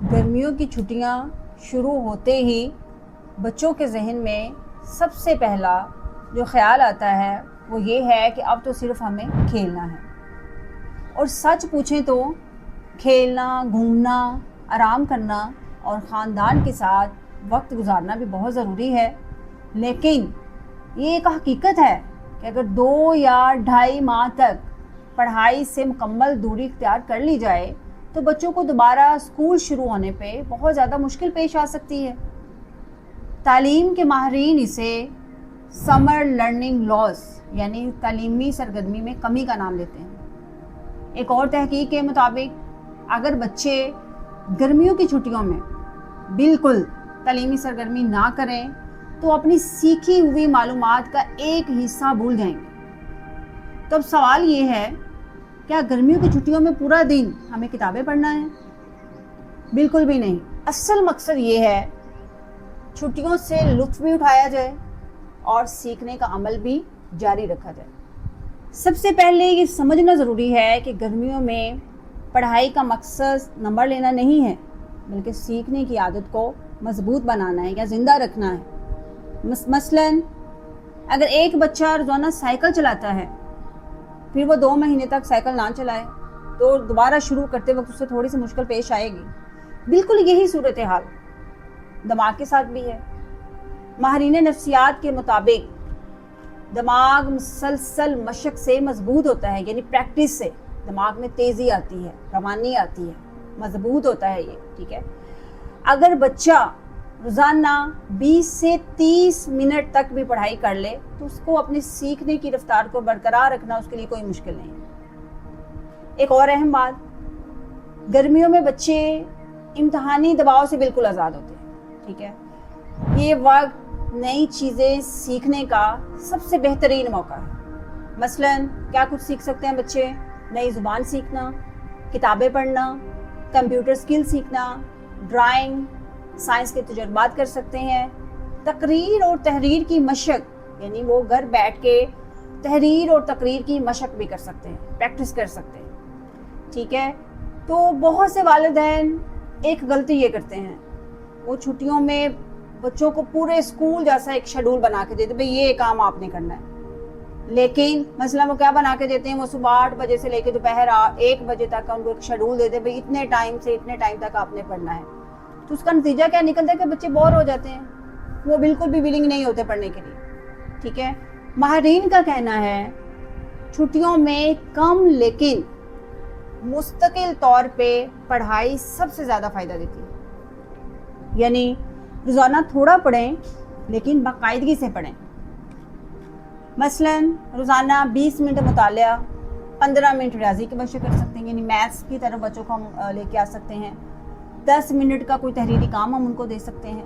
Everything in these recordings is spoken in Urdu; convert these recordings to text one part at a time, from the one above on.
گرمیوں کی چھٹیاں شروع ہوتے ہی بچوں کے ذہن میں سب سے پہلا جو خیال آتا ہے وہ یہ ہے کہ اب تو صرف ہمیں کھیلنا ہے. اور سچ پوچھیں تو کھیلنا، گھومنا، آرام کرنا اور خاندان کے ساتھ وقت گزارنا بھی بہت ضروری ہے، لیکن یہ ایک حقیقت ہے کہ اگر 2 یا 2.5 ماہ تک پڑھائی سے مکمل دوری اختیار کر لی جائے تو بچوں کو دوبارہ اسکول شروع ہونے پہ بہت زیادہ مشکل پیش آ سکتی ہے. تعلیم کے ماہرین اسے سمر لرننگ لاس یعنی تعلیمی سرگرمی میں کمی کا نام لیتے ہیں. ایک اور تحقیق کے مطابق اگر بچے گرمیوں کی چھٹیوں میں بالکل تعلیمی سرگرمی نہ کریں تو اپنی سیکھی ہوئی معلومات کا ایک حصہ بھول جائیں گے. تو اب سوال یہ ہے، کیا گرمیوں کی چھٹیوں میں پورا دن ہمیں کتابیں پڑھنا ہے؟ بالکل بھی نہیں. اصل مقصد یہ ہے چھٹیوں سے لطف بھی اٹھایا جائے اور سیکھنے کا عمل بھی جاری رکھا جائے. سب سے پہلے یہ سمجھنا ضروری ہے کہ گرمیوں میں پڑھائی کا مقصد نمبر لینا نہیں ہے، بلکہ سیکھنے کی عادت کو مضبوط بنانا ہے یا زندہ رکھنا ہے. مثلاً اگر ایک بچہ روزانہ سائیکل چلاتا ہے پھر وہ 2 مہینے تک سائیکل نہ چلائے تو دوبارہ شروع کرتے وقت اسے تھوڑی سی مشکل پیش آئے گی. بالکل یہی صورتحال دماغ کے ساتھ بھی ہے. ماہرین نفسیات کے مطابق دماغ مسلسل مشق سے مضبوط ہوتا ہے، یعنی پریکٹس سے دماغ میں تیزی آتی ہے، روانی آتی ہے، مضبوط ہوتا ہے یہ. ٹھیک ہے، اگر بچہ روزانہ 20 سے 30 منٹ تک بھی پڑھائی کر لے تو اس کو اپنی سیکھنے کی رفتار کو برقرار رکھنا اس کے لیے کوئی مشکل نہیں ہے. ایک اور اہم بات، گرمیوں میں بچے امتحانی دباؤ سے بالکل آزاد ہوتے ہیں. ٹھیک ہے، یہ وقت نئی چیزیں سیکھنے کا سب سے بہترین موقع ہے. مثلاً کیا کچھ سیکھ سکتے ہیں بچے؟ نئی زبان سیکھنا، کتابیں پڑھنا، کمپیوٹر سکل سیکھنا، ڈرائنگ، سائنس کے تجربات کر سکتے ہیں. تقریر اور تحریر کی مشق، یعنی وہ گھر بیٹھ کے تحریر اور تقریر کی مشق بھی کر سکتے ہیں، پریکٹس کر سکتے ہیں. ٹھیک ہے، تو بہت سے والدین ایک غلطی یہ کرتے ہیں، وہ چھٹیوں میں بچوں کو پورے اسکول جیسا ایک شیڈول بنا کے دیتے، بھئی یہ کام آپ نے کرنا ہے. لیکن مثلا وہ کیا بنا کے دیتے ہیں، وہ صبح 8 بجے سے لے کے دوپہر 1 بجے تک ان کو ایک شیڈول دیتے، بھئی اتنے ٹائم سے اتنے ٹائم تک آپ نے پڑھنا ہے. تو اس کا نتیجہ کیا نکلتا ہے کہ بچے بور ہو جاتے ہیں، وہ بالکل بھی ولنگ نہیں ہوتے پڑھنے کے لیے. ٹھیک ہے، ماہرین کا کہنا ہے چھٹیوں میں کم لیکن مستقل طور پہ پڑھائی سب سے زیادہ فائدہ دیتی ہے. یعنی روزانہ تھوڑا پڑھیں لیکن باقاعدگی سے پڑھیں. مثلاً روزانہ 20 منٹ مطالعہ، 15 منٹ ریاضی کی مشق کر سکتے ہیں، یعنی میتھس کی طرف بچوں کو ہم لے کے آ سکتے ہیں. 10 منٹ کا کوئی تحریری کام ہم ان کو دے سکتے ہیں.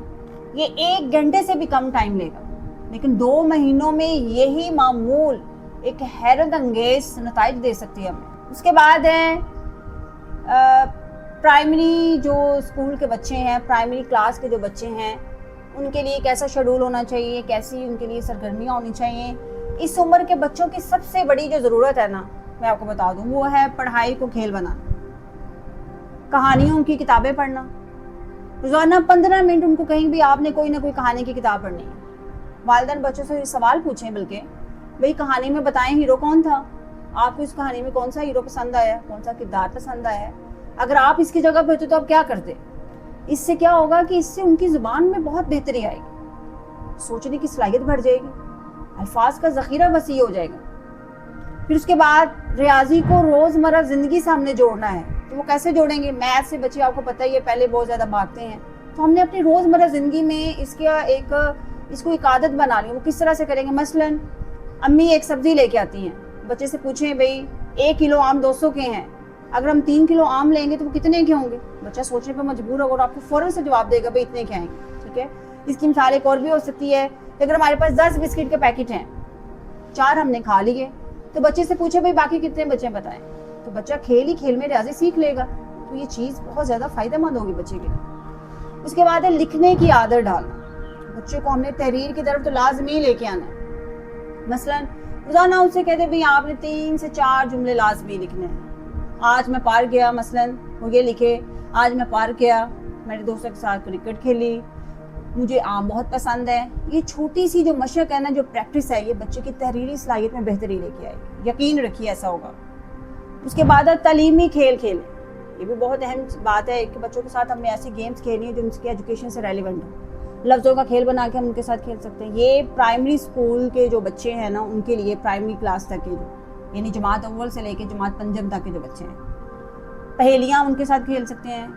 یہ 1 گھنٹے سے بھی کم ٹائم لے گا، لیکن 2 مہینوں میں یہی معمول ایک حیرت انگیز نتائج دے سکتی ہے ہمیں. اس کے بعد ہے پرائمری جو اسکول کے بچے ہیں، پرائمری کلاس کے جو بچے ہیں، ان کے لیے کیسا شیڈول ہونا چاہیے، کیسی ان کے لیے سرگرمیاں ہونی چاہیے. اس عمر کے بچوں کی سب سے بڑی جو ضرورت ہے نا، میں آپ کو بتا دوں، وہ ہے پڑھائی کو کھیل بنانا، کہانیوں کی کتابیں پڑھنا. روزانہ 15 منٹ ان کو کہیں بھی آپ نے کوئی نہ کوئی کہانی کی کتاب پڑھنی ہے. والدین بچوں سے سوال پوچھیں، بلکہ بھئی کہانی میں بتائیں ہیرو کون تھا، آپ کو اس کہانی میں کون سا ہیرو پسند آیا، کون سا کردار پسند آیا ہے. اگر آپ اس کی جگہ پہ ہوتے تو آپ کیا کرتے؟ اس سے کیا ہوگا کہ اس سے ان کی زبان میں بہت بہتری آئے گی، سوچنے کی صلاحیت بڑھ جائے گی، الفاظ کا ذخیرہ وسیع ہو جائے گا. پھر اس کے بعد ریاضی کو روزمرہ زندگی سے ہم نے جوڑنا ہے. تو وہ کیسے جوڑیں گے؟ میتھ سے بچے آپ کو پتہ ہی ہے پہلے بہت زیادہ بھاگتے ہیں، تو ہم نے اپنی روزمرہ زندگی میں اس کو ایک عادت بنا لی. وہ کس طرح سے کریں گے؟ مثلاً امی ایک سبزی لے کے آتی ہیں، بچے سے پوچھیں بھئی 1 کلو آم 200 کے ہیں، اگر ہم 3 کلو آم لیں گے تو وہ کتنے کے ہوں گے؟ بچہ سوچنے پہ مجبور ہوگا اور آپ کو فوراً سے جواب دے گا بھئی اتنے کے آئیں گے. ٹھیک ہے، اس کی مثال ایک اور بھی ہو سکتی ہے کہ اگر ہمارے پاس 10 بسکٹ کے پیکٹ ہیں، 4 ہم نے کھا لیے، تو بچے سے پوچھے بھئی باقی کتنے بچے بتائیں، تو بچہ کھیل ہی کھیل میں ریاضی سیکھ لے گا. تو یہ چیز بہت زیادہ فائدہ مند ہوگی بچے کے لیے. اس کے بعد ہے لکھنے کی عادت ڈالنا. بچے کو ہم نے تحریر کی طرف تو لازمی لے کے آنا ہے. مثلاً روزانہ ان سے کہتے بھئی آپ نے 3 سے 4 جملے لازمی لکھنے ہیں. آج میں پارک گیا، مثلاً وہ یہ لکھے آج میں پارک گیا میرے دوستوں کے ساتھ کرکٹ کھیلی, مجھے آم بہت پسند ہے. یہ چھوٹی سی جو مشق ہے نا, جو پریکٹس ہے, یہ بچے کی تحریری صلاحیت میں بہتری لے کے آئے گی, یقین رکھیے ایسا ہوگا. اس کے بعد تعلیمی کھیل کھیلیں, یہ بھی بہت اہم بات ہے کہ بچوں کے ساتھ ہمیں ایسی گیمز کھیلنی ہیں جو ان کی ایجوکیشن سے ریلیونٹ ہوں. لفظوں کا کھیل بنا کے ہم ان کے ساتھ کھیل سکتے ہیں. یہ پرائمری اسکول کے جو بچے ہیں نا, ان کے لیے پرائمری کلاس تک کے یعنی جماعت اول سے لے کے جماعت پنجم تک کے جو بچے ہیں, پہیلیاں ان کے ساتھ کھیل سکتے ہیں,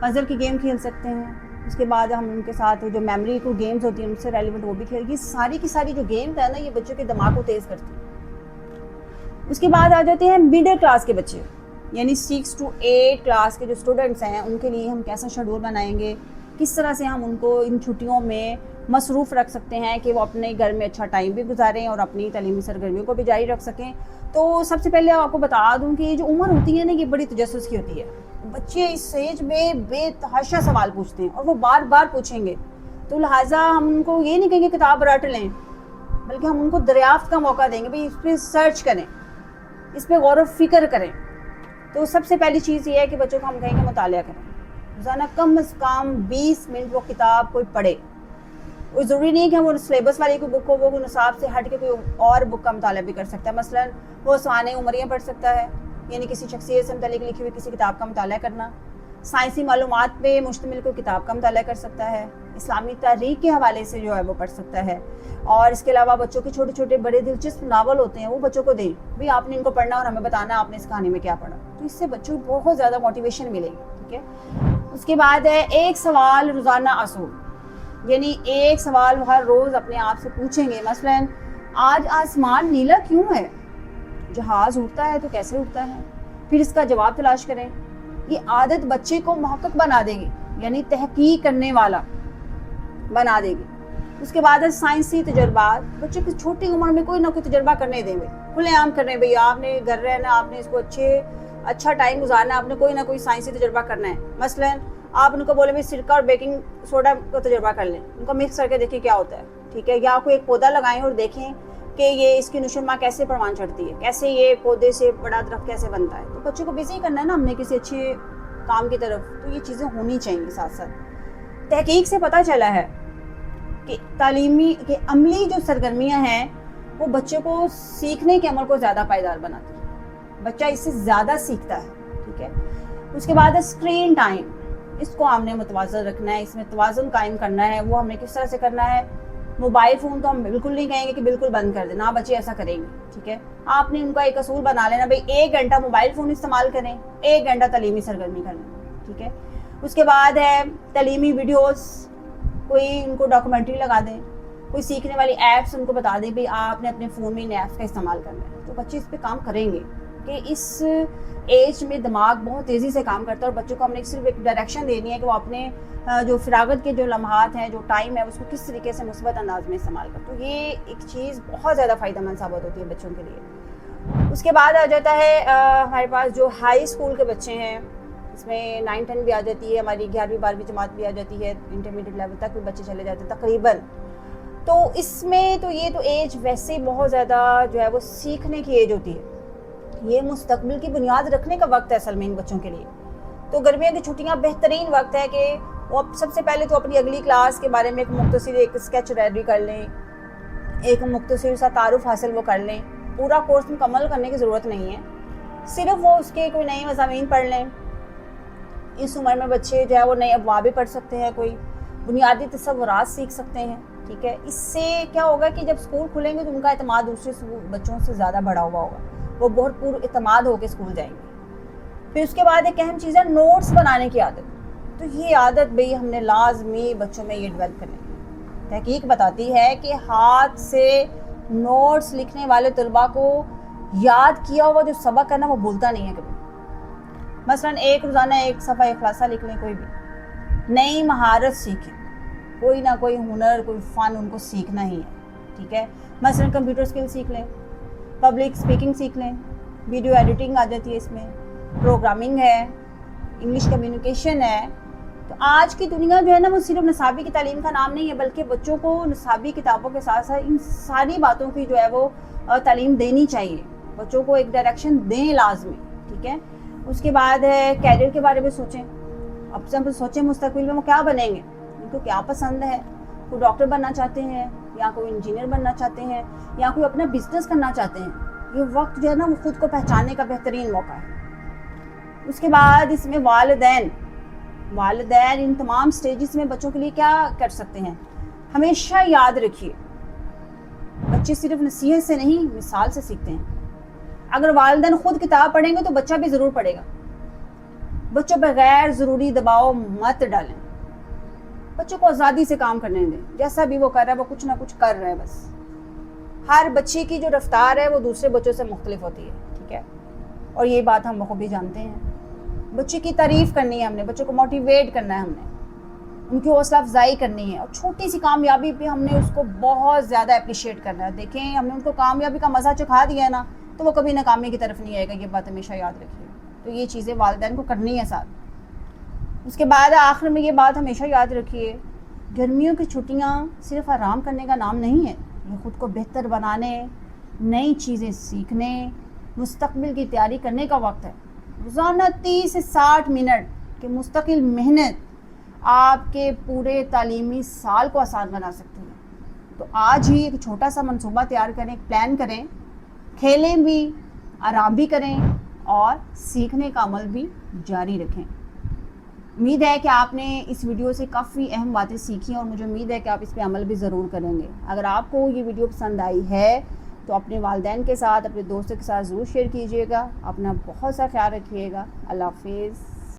پزل کی گیم کھیل سکتے ہیں. اس کے بعد ہم ان کے ساتھ جو میموری کو گیمز ہوتی ہیں ان سے ریلیونٹ وہ بھی کھیل. یہ ساری کی ساری جو گیمز ہیں نا, یہ بچوں کے دماغ کو تیز کرتی ہیں. اس کے بعد آ جاتے ہیں مڈل کلاس کے بچے, یعنی 6 to 8 کلاس کے جو اسٹوڈنٹس ہیں, ان کے لیے ہم کیسا شیڈول بنائیں گے, کس طرح سے ہم ان کو ان چھٹیوں میں مصروف رکھ سکتے ہیں کہ وہ اپنے گھر میں اچھا ٹائم بھی گزاریں اور اپنی تعلیمی سرگرمیوں کو بھی جاری رکھ سکیں. تو سب سے پہلے آپ کو بتا دوں کہ یہ جو عمر ہوتی ہے نا, یہ بڑی تجسس کی ہوتی ہے. بچے اس ایج میں بے تحاشا سوال پوچھتے ہیں اور وہ بار بار پوچھیں گے. تو لہٰذا ہم ان کو یہ نہیں کہیں گے کتاب رٹ لیں, بلکہ ہم ان کو دریافت کا موقع دیں گے. بھائی اس پہ سرچ کریں, اس پہ غور و فکر کریں. تو سب سے پہلی چیز یہ ہے کہ بچوں کو ہم کہیں گے مطالعہ کریں. روزانہ کم از کم 20 منٹ وہ کتاب کوئی پڑھے. کوئی ضروری نہیں کہ ہم وہ سلیبس والی کوئی بک ہو, وہ نصاب سے ہٹ کے کوئی اور بک کا مطالعہ بھی کر سکتا ہے. مثلاً وہ سوانح عمریاں پڑھ سکتا ہے, یعنی کسی شخصیت سے متعلق لکھی ہوئی کسی کتاب کا مطالعہ کرنا. سائنسی معلومات پہ مشتمل کوئی کتاب کا مطالعہ کر سکتا ہے. اسلامی تاریخ کے حوالے سے جو ہے وہ پڑھ سکتا ہے. اور اس کے علاوہ بچوں کے چھوٹے چھوٹے بڑے دلچسپ ناول ہوتے ہیں, وہ بچوں کو دیں. بھئی آپ نے ان کو پڑھنا اور ہمیں بتانا آپ نے اس کہانی میں کیا پڑھا. تو اس سے بچوں کو بہت زیادہ موٹیویشن ملے گی. ٹھیک ہے. اس کے بعد ہے ایک سوال روزانہ اصول, یعنی ایک سوال ہر روز اپنے آپ سے پوچھیں گے. مثلاً آج آسمان نیلا کیوں ہے, جہاز اڑتا ہے تو کیسے اڑتا ہے, پھر اس کا جواب تلاش کریں. یہ عادت بچے کو محقق بنا دے گی, یعنی تحقیق کرنے والا بنا دے گی. اس کے بعد سائنسی تجربات, بچے کی چھوٹی عمر میں کوئی نہ کوئی تجربہ کرنے دیں. کھلے عام کرنے, بھئی آپ نے گھر رہنا, آپ نے اس کو اچھا ٹائم گزارنا, آپ نے کوئی نہ کوئی سائنسی تجربہ کرنا ہے. مثلاً آپ ان کو بولے بھائی سرکہ اور بیکنگ سوڈا کا تجربہ کر لیں, ان کو مکس کر کے دیکھیں کیا ہوتا ہے. ٹھیک ہے. یا کوئی ایک پودا لگائیں اور دیکھیں کہ یہ اس کی نشوما کیسے پروان چڑھتی ہے, کیسے یہ پودے سے بڑا درخت کیسے بنتا ہے. تو بچوں کو بزی کرنا ہے نا ہم نے کسی اچھے کام کی طرف, تو یہ چیزیں ہونی چاہیے. ساتھ ساتھ تحقیق سے پتہ چلا ہے کہ تعلیمی کہ عملی جو سرگرمیاں ہیں وہ بچے کو سیکھنے کے عمل کو زیادہ پائیدار بناتی ہیں. بچہ اس سے زیادہ سیکھتا ہے. ٹھیک ہے. اس کے بعد اسکرین ٹائم, اس کو ہم نے متوازن رکھنا ہے, اس میں توازن قائم کرنا ہے. وہ ہم نے کس طرح سے کرنا ہے. موبائل فون تو ہم بالکل نہیں کہیں گے کہ بالکل بند کر دیں, نہ بچے ایسا کریں گے. ٹھیک ہے. آپ نے ان کا ایک اصول بنا لینا, بھائی 1 گھنٹہ موبائل فون استعمال کریں, 1 گھنٹہ تعلیمی سرگرمی کریں. ٹھیک ہے. اس کے بعد ہے تعلیمی ویڈیوز, کوئی ان کو ڈاکومنٹری لگا دیں, کوئی سیکھنے والی ایپس ان کو بتا دیں بھائی آپ نے اپنے فون میں ان ایپس کا استعمال کرنا ہے. تو بچے اس پہ کام کریں گے کہ اس ایج میں دماغ بہت تیزی سے کام کرتا ہے, اور بچوں کو ہم نے صرف ایک ڈائریکشن دینی ہے کہ وہ اپنے جو فراغت کے جو لمحات ہیں, جو ٹائم ہے, اس کو کس طریقے سے مثبت انداز میں استعمال کر. تو یہ ایک چیز بہت زیادہ فائدہ مند ثابت ہوتی ہے بچوں کے لیے. اس کے بعد آ جاتا ہے ہمارے پاس جو ہائی اسکول کے بچے ہیں, اس میں 9-10 بھی آ جاتی ہے, ہماری 11ویں-12ویں جماعت بھی آ جاتی ہے, انٹرمیڈیٹ لیول تک بھی بچے چلے جاتے ہیں تقریباً. تو اس میں تو یہ تو ایج ویسے بہت زیادہ جو ہے وہ سیکھنے کی ایج ہوتی ہے. یہ مستقبل کی بنیاد رکھنے کا وقت ہے اصل میں ان بچوں کے لیے. تو گرمیوں کی چھٹیاں بہترین وقت ہے کہ وہ سب سے پہلے تو اپنی اگلی کلاس کے بارے میں ایک مختصر ایک اسکیچ ریڈی کر لیں, ایک مختصر سا تعارف حاصل وہ کر لیں. پورا کورس مکمل کرنے کی ضرورت نہیں ہے, صرف وہ اس کے کوئی نئے مضامین پڑھ لیں. اس عمر میں بچے جو ہے وہ نئے ابواب بھی پڑھ سکتے ہیں, کوئی بنیادی تصورات سیکھ سکتے ہیں. ٹھیک ہے. اس سے کیا ہوگا کہ جب اسکول کھلیں گے تو ان کا اعتماد دوسرے بچوں سے زیادہ بڑھا ہوا ہوگا, وہ بہت پر اعتماد ہو کے اسکول جائیں گے. پھر اس کے بعد ایک اہم چیز ہے نوٹس بنانے کی عادت. تو یہ عادت بھئی ہم نے لازمی بچوں میں یہ ڈیولپ کرنی ہے. تحقیق بتاتی ہے کہ ہاتھ سے نوٹس لکھنے والے طلباء کو یاد کیا ہوا جو سبق ہے نا وہ بھولتا نہیں ہے کبھی. مثلاً ایک روزانہ 1 صفحہ خلاصہ لکھ لیں, کوئی بھی نئی مہارت سیکھیں, کوئی نہ کوئی ہنر, کوئی فن ان کو سیکھنا ہی ہے. ٹھیک ہے. مثلاً کمپیوٹر اسکل سیکھ لیں, پبلک اسپیکنگ سیکھ لیں, ویڈیو ایڈیٹنگ آ جاتی ہے, اس میں پروگرامنگ ہے, انگلش کمیونیکیشن ہے. تو آج کی دنیا جو ہے نا وہ صرف نصابی کی تعلیم کا نام نہیں ہے, بلکہ بچوں کو نصابی کتابوں کے ساتھ ساتھ ان ساری باتوں کی جو ہے وہ تعلیم دینی چاہیے. بچوں کو ایک ڈائریکشن دیں لازمی. ٹھیک ہے. اس کے بعد ہے کیریئر کے بارے میں سوچیں. اب جب سوچیں مستقبل میں وہ کیا بنیں گے، ان کو کیا پسند ہے، کوئی ڈاکٹر بننا چاہتے ہیں یا کوئی انجینئر بننا چاہتے ہیں یا کوئی اپنا بزنس کرنا چاہتے ہیں. یہ وقت جو ہے نا وہ خود کو پہچاننے کا بہترین موقع ہے. اس کے بعد اس میں والدین ان تمام سٹیجز میں بچوں کے لیے کیا کر سکتے ہیں. ہمیشہ یاد رکھیے بچے صرف نصیحت سے نہیں مثال سے سیکھتے ہیں. اگر والدین خود کتاب پڑھیں گے تو بچہ بھی ضرور پڑھے گا. بچوں پہ غیر ضروری دباؤ مت ڈالیں. بچوں کو آزادی سے کام کرنے دیں. جیسا بھی وہ کر رہا ہے وہ کچھ نہ کچھ کر رہا ہے بس. ہر بچے کی جو رفتار ہے وہ دوسرے بچوں سے مختلف ہوتی ہے. ٹھیک ہے، اور یہ بات ہم بخوبی جانتے ہیں. بچے کی تعریف کرنی ہے ہم نے، بچوں کو موٹیویٹ کرنا ہے ہم نے، ان کی حوصلہ افزائی کرنی ہے. اور چھوٹی سی کامیابی پہ ہم نے اس کو بہت زیادہ اپریشیٹ کرنا ہے. دیکھیں ہم نے ان کو کامیابی کا مزہ چکھا دیا ہے نا تو وہ کبھی ناکامی کی طرف نہیں آئے گا. یہ بات ہمیشہ یاد رکھیے. تو یہ چیزیں والدین کو کرنی ہے ساتھ. اس کے بعد آخر میں یہ بات ہمیشہ یاد رکھیے، گرمیوں کی چھٹیاں صرف آرام کرنے کا نام نہیں ہے. یہ خود کو بہتر بنانے، نئی چیزیں سیکھنے، مستقبل کی تیاری کرنے کا وقت ہے. روزانہ 30 سے 60 منٹ کی مستقل محنت آپ کے پورے تعلیمی سال کو آسان بنا سکتی ہے. تو آج ہی ایک چھوٹا سا منصوبہ تیار کریں، پلان کریں، کھیلیں بھی، آرام بھی کریں اور سیکھنے کا عمل بھی جاری رکھیں. امید ہے کہ آپ نے اس ویڈیو سے کافی اہم باتیں سیکھی اور مجھے امید ہے کہ آپ اس پہ عمل بھی ضرور کریں گے. اگر آپ کو یہ ویڈیو پسند آئی ہے تو اپنے والدین کے ساتھ، اپنے دوستوں کے ساتھ ضرور شیئر کیجیے گا. اپنا بہت سا خیال رکھیے گا. اللہ حافظ.